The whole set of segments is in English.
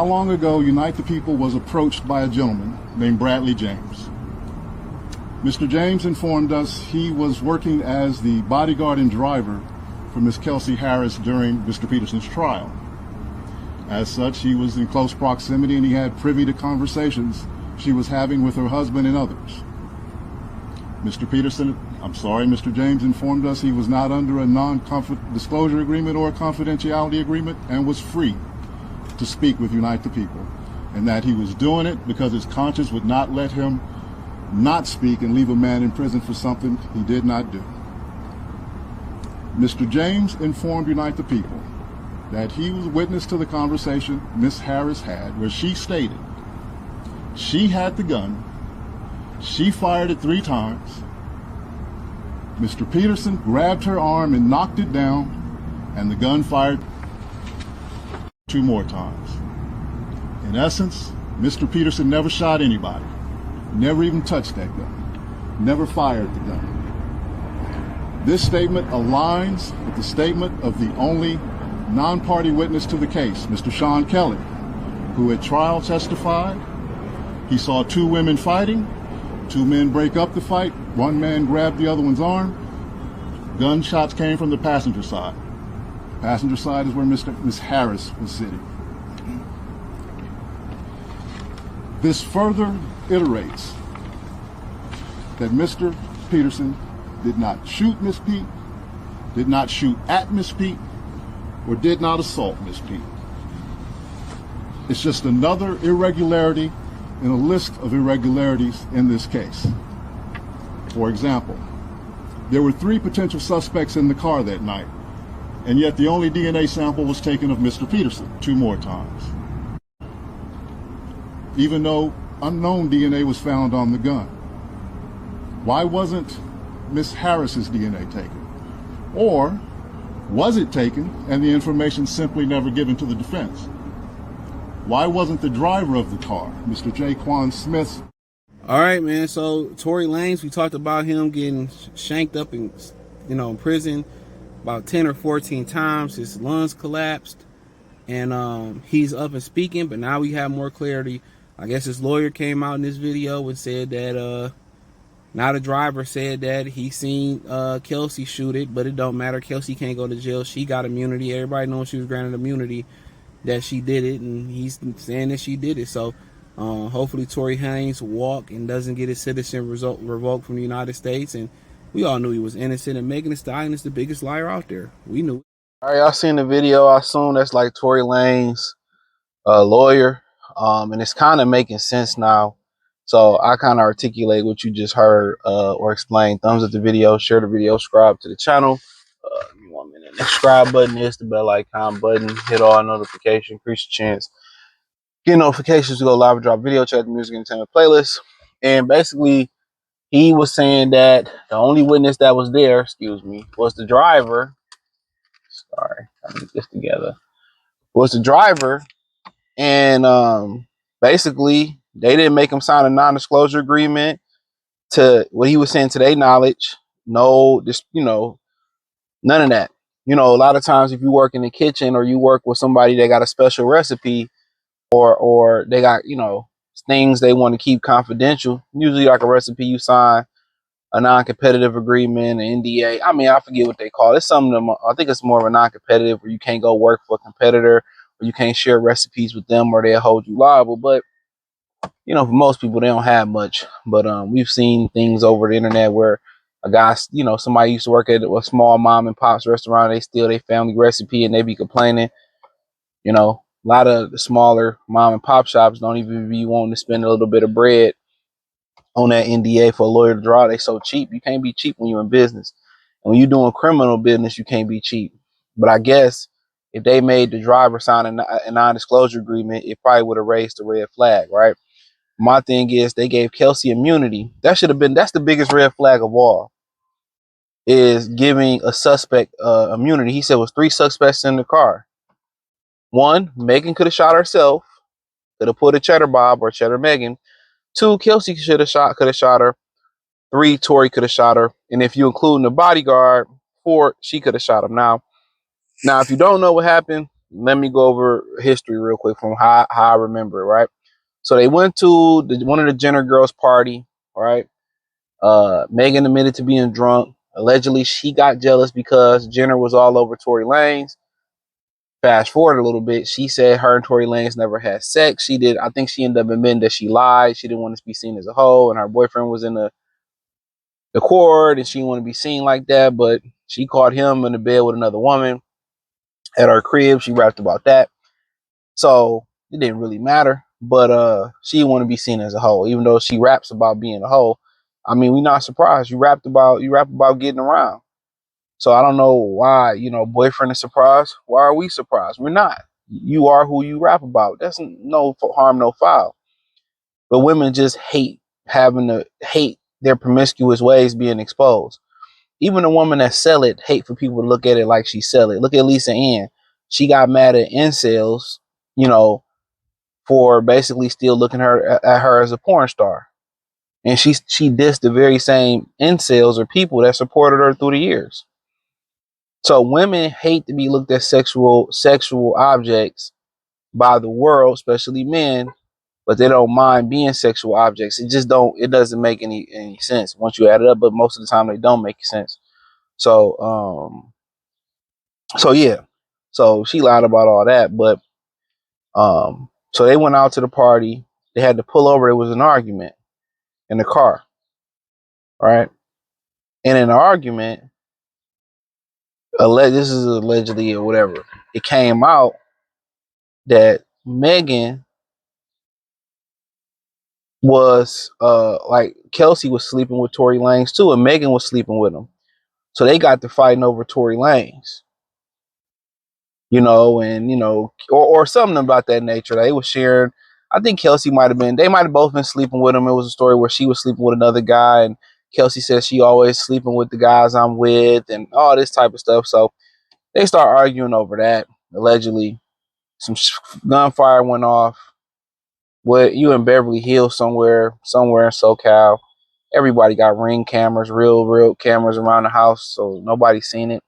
Not long ago, Unite the People was approached by a gentleman named Bradley James. Mr. James informed us he was working as the bodyguard and driver for Ms. Kelsey Harris during Mr. Peterson's trial. As such, he was in close proximity and he had privy to conversations she was having with her husband and others. Mr. James informed us he was not under a non-disclosure agreement or a confidentiality agreement and was free to speak with Unite the People, and that he was doing it because his conscience would not let him not speak and leave a man in prison for something he did not do. Mr. James informed Unite the People that he was witness to the conversation Ms. Harris had where she stated she had the gun, she fired it 3 times, Mr. Peterson grabbed her arm and knocked it down, and the gun fired 2 more times. In essence, Mr. Peterson never shot anybody, never even touched that gun, never fired the gun. This statement aligns with the statement of the only non-party witness to the case, Mr. Sean Kelly, who at trial testified he saw 2 women fighting, 2 men break up the fight, 1 man grabbed the other one's arm. Gunshots came from the passenger side. The passenger side is where Ms. Harris was sitting. This further iterates that Mr. Peterson did not shoot Miss Pete, did not shoot at Miss Pete, or did not assault Miss Pete. It's just another irregularity in a list of irregularities in this case. For example, there were 3 potential suspects in the car that night, and yet the only DNA sample was taken of Mr. Peterson 2 more times, even though unknown DNA was found on the gun. Why wasn't Miss Harris's DNA taken? Or was it taken and the information simply never given to the defense? Why wasn't the driver of the car, Mr. Jaquan Smith? All right, man. So Tory Lanez, we talked about him getting shanked up in, in prison about 10 or 14 times. His lungs collapsed, and he's up and speaking. But now we have more clarity. I guess his lawyer came out in this video and said that now the driver said that he seen Kelsey shoot it, but it don't matter. Kelsey can't go to jail. She got immunity. Everybody knows she was granted immunity, that she did it, and he's saying that she did it. So hopefully Tory Lanez walk and doesn't get his citizen revoked from the United States. And we all knew he was innocent, and Megan Thee Stallion is the biggest liar out there. We knew. All right, y'all seen the video. I assume that's like Tory Lanez lawyer, and it's kind of making sense now. So I kind of articulate what you just heard or explain. Thumbs up the video, share the video, subscribe to the channel. Give me 1 minute. The subscribe button is the bell icon button. Hit all notifications, increase your chance. Get notifications to go live and drop video, check the music entertainment playlist. And basically, he was saying that the only witness that was there, was the driver. Sorry, trying to get this together. Was the driver, and basically they didn't make him sign a non-disclosure agreement. To what he was saying, to their knowledge, no, none of that. A lot of times if you work in the kitchen or you work with somebody that got a special recipe, or they got things they want to keep confidential, usually like a recipe, you sign a non-competitive agreement, an NDA. I mean, I forget what they call it. It's something, I think it's more of a non-competitive, where you can't go work for a competitor, or you can't share recipes with them, or they'll hold you liable. But for most people, they don't have much. But we've seen things over the internet where a guy, somebody used to work at a small mom and pop's restaurant, they steal their family recipe and they be complaining. A lot of the smaller mom and pop shops don't even be wanting to spend a little bit of bread on that NDA for a lawyer to draw. They so cheap. You can't be cheap when you're in business. And when you're doing criminal business, you can't be cheap. But I guess if they made the driver sign a non-disclosure agreement, it probably would have raised the red flag, right? My thing is, they gave Kelsey immunity. That's the biggest red flag of all, is giving a suspect immunity. He said it was 3 suspects in the car. 1, Megan could have shot herself, could have put a cheddar Bob or cheddar Megan. 2, Kelsey could have shot her. 3, Tory could have shot her. And if you include the bodyguard, 4, she could have shot him. Now, if you don't know what happened, let me go over history real quick from how I remember it, right? So they went to one of the Jenner girls' party, right? Megan admitted to being drunk. Allegedly, she got jealous because Jenner was all over Tory Lanez. Fast forward a little bit, she said her and Tory Lanez never had sex. She did. I think she ended up admitting that she lied. She didn't want to be seen as a hoe, and her boyfriend was in the court, and she didn't want to be seen like that. But she caught him in the bed with another woman at her crib. She rapped about that, so it didn't really matter. But she didn't want to be seen as a hoe, even though she raps about being a hoe. I mean, we're not surprised. You rap about getting around. So I don't know why, boyfriend is surprised. Why are we surprised? We're not. You are who you rap about. That's no harm, no foul. But women just hate their promiscuous ways being exposed. Even a woman that sell it hate for people to look at it like she sell it. Look at Lisa Ann. She got mad at incels, for basically still looking at her as a porn star. And she dissed the very same incels or people that supported her through the years. So women hate to be looked at sexual objects by the world, especially men, but they don't mind being sexual objects. It doesn't make any sense once you add it up, but most of the time they don't make sense. So yeah. So she lied about all that, but so they went out to the party. They had to pull over. It was an argument in the car, right? And in the argument, this is allegedly or whatever, it came out that Megan was like Kelsey was sleeping with Tory Lanez too, and Megan was sleeping with him. So they got to fighting over Tory Lanez, or something about that nature. They were sharing. I think Kelsey they might have both been sleeping with him. It was a story where she was sleeping with another guy, and Kelsey says she always sleeping with the guys I'm with, and all this type of stuff. So they start arguing over that. Allegedly, some gunfire went off. You in Beverly Hills somewhere in SoCal. Everybody got Ring cameras, real cameras around the house, so nobody's seen it.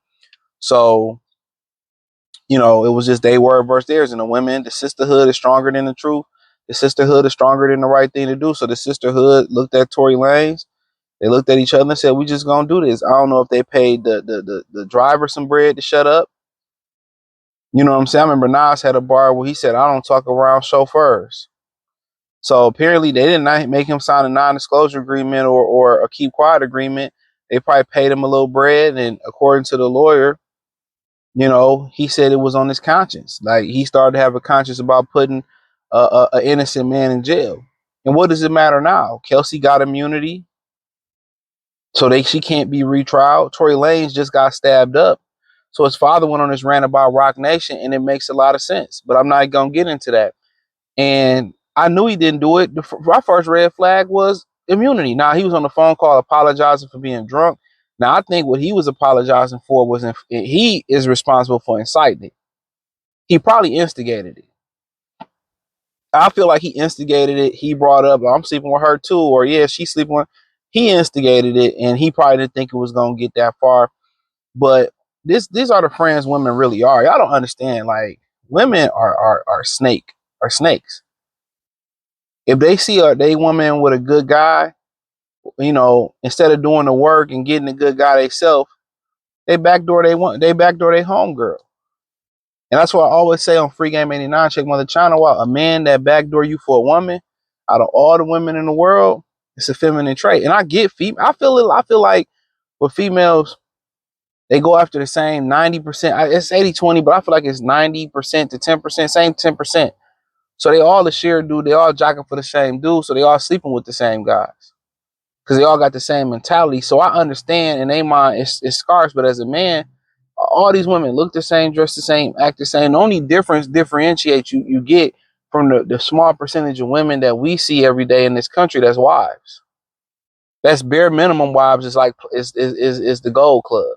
So, it was just they were versus theirs, and the sisterhood is stronger than the truth. The sisterhood is stronger than the right thing to do. So the sisterhood looked at Tory Lanez. They looked at each other and said, "We just gonna do this." I don't know if they paid the driver some bread to shut up. You know what I'm saying? I remember Nas had a bar where he said, "I don't talk around chauffeurs." So apparently they did not make him sign a non-disclosure agreement or a keep quiet agreement. They probably paid him a little bread, and according to the lawyer, he said it was on his conscience. Like he started to have a conscience about putting an innocent man in jail. And what does it matter now? Kelsey got immunity, so she can't be retried. Tory Lanez just got stabbed up. So his father went on this rant about Rock Nation, and it makes a lot of sense. But I'm not gonna get into that. And I knew he didn't do it. My first red flag was immunity. Now, he was on the phone call apologizing for being drunk. Now, I think what he was apologizing for was he is responsible for inciting it. He probably instigated it. I feel like he instigated it. He brought up, I'm sleeping with her too, or yeah, she's sleeping with. He instigated it, and he probably didn't think it was going to get that far. But these are the friends women really are. Y'all don't understand. Like, women are snakes. If they see a woman with a good guy, instead of doing the work and getting a good guy themselves, they backdoor their homegirl. And that's what I always say on Free Game 89, check Mother Channel out. A man that backdoor you for a woman, out of all the women in the world, it's a feminine trait. And I get I feel like with females, they go after the same 90%. It's 80-20, but I feel like it's 90% to 10%, same 10%. So they all the share dude, they all jocking for the same dude, so they all sleeping with the same guys. Because they all got the same mentality. So I understand in their mind it's scarce, but as a man, all these women look the same, dress the same, act the same. The only differentiate you get from the small percentage of women that we see every day in this country that's wives. That's bare minimum wives is the gold club.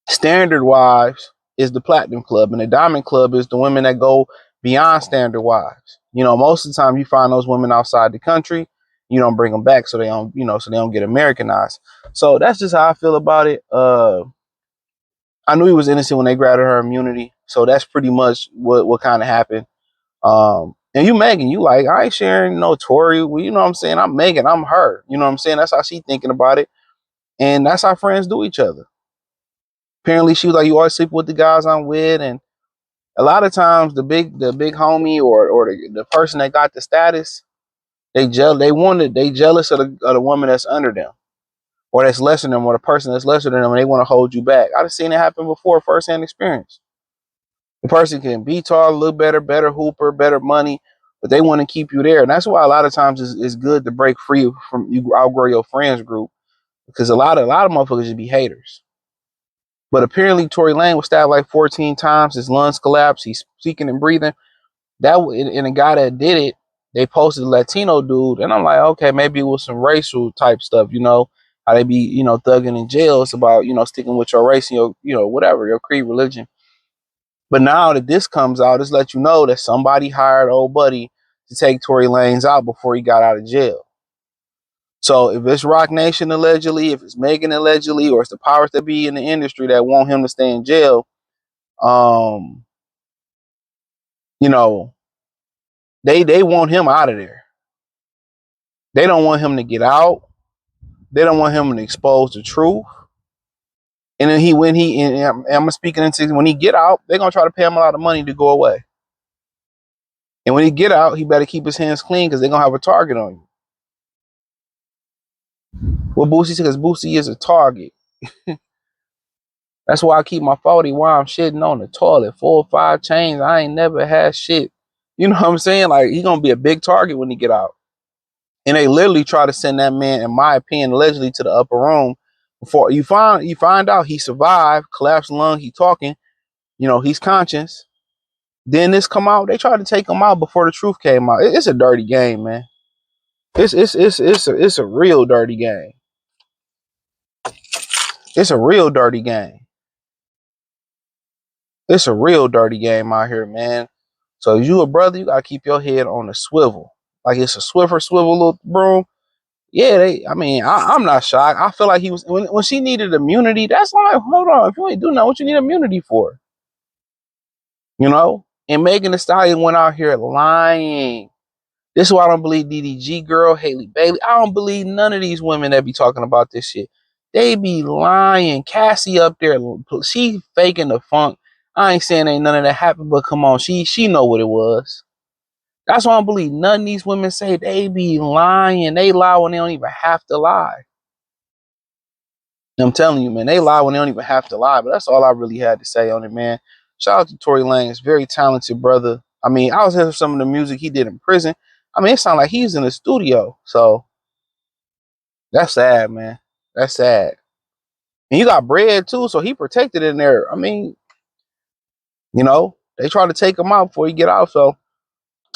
Standard wives is the platinum club, and the diamond club is the women that go beyond standard wives. Most of the time you find those women outside the country. You don't bring them back so they don't get Americanized. So that's just how I feel about it. I knew he was innocent when they granted her immunity. So that's pretty much what kind of happened. And you Megan, you like, I ain't sharing no Tory. Well, you know what I'm saying? I'm Megan, I'm her. You know what I'm saying? That's how she thinking about it. And that's how friends do each other. Apparently she was like, you always sleep with the guys I'm with. And a lot of times the big homie or the person that got the status, they jealous of the woman that's under them or that's lesser than them or the person that's lesser than them, and they want to hold you back. I've seen it happen before, firsthand experience. The person can be tall, look better hooper, better money, but they want to keep you there. And that's why a lot of times it's good to break free from you, outgrow your friends group, because a lot of motherfuckers just be haters. But apparently Tory Lanez was stabbed like 14 times. His lungs collapsed. He's speaking and breathing. And the guy that did it, they posted a Latino dude, and I'm like, okay, maybe it was some racial type stuff, you know, how they be, you know, thugging in jail. It's about, you know, sticking with your race and your, you know, whatever, your creed, religion. But now that this comes out, it's let you know that somebody hired old buddy to take Tory Lanez out before he got out of jail. So if it's Rock Nation allegedly, if it's Megan allegedly, or it's the powers that be in the industry that want him to stay in jail, you know, they want him out of there. They don't want him to get out. They don't want him to expose the truth. And then I'm speaking into when he get out, they're gonna try to pay him a lot of money to go away. And when he get out, he better keep his hands clean because they're gonna have a target on you. Well, Boosie said, because Boosie is a target. That's why I keep my 40 while I'm shitting on the toilet. 4 or 5 chains. I ain't never had shit. You know what I'm saying? Like, he gonna be a big target when he get out. And they literally try to send that man, in my opinion, allegedly to the upper room before you find out he survived, collapsed lung, he talking, you know, he's conscious. Then this come out, they tried to take him out before the truth came out. It's a dirty game, man. It's a real dirty game. It's a real dirty game. It's a real dirty game out here, man. So if you a brother, you gotta keep your head on the swivel. Like it's a swivel little broom. Yeah, I'm not shocked. I feel like he was when she needed immunity. That's like, hold on, if you ain't doing that, what you need immunity for? You know? And Megan Thee Stallion went out here lying. This is why I don't believe DDG girl, Haley Bailey. I don't believe none of these women that be talking about this shit. They be lying. Cassie up there, she faking the funk. I ain't saying ain't none of that happened, but come on, she know what it was. That's why I don't believe none of these women say they be lying. They lie when they don't even have to lie. I'm telling you, man, they lie when they don't even have to lie. But that's all I really had to say on it, man. Shout out to Tory Lanez, very talented brother. I mean, I was hearing some of the music he did in prison. I mean, it sounded like he's in the studio. So that's sad, man. That's sad. And you got bread too, so he protected in there. I mean, you know, they try to take him out before he get out. So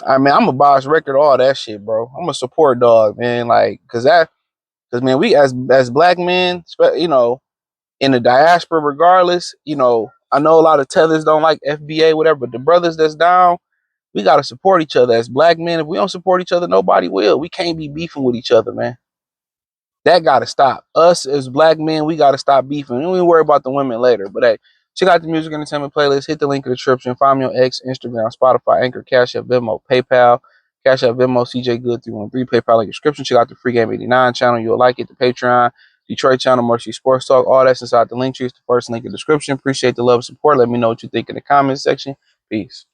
I mean, I'm a boss record, all that shit, bro. I'm a support dog, man. Like, cause man, we as black men, you know, in the diaspora, regardless, you know, I know a lot of tethers don't like FBA, whatever, but the brothers that's down, we gotta support each other as black men. If we don't support each other, nobody will. We can't be beefing with each other, man. That gotta stop. Us as black men, we gotta stop beefing. And we worry about the women later. But hey, check out the music entertainment playlist. Hit the link in the description. Find me on X, Instagram, Spotify, Anchor, Cash App, Venmo, PayPal. Cash App, Venmo, CJ Good 313. PayPal link in the description. Check out the Free Game 89 channel. You'll like it. The Patreon, Detroit channel, Mercy Sports Talk. All that's inside the link tree. It's the first link in the description. Appreciate the love and support. Let me know what you think in the comments section. Peace.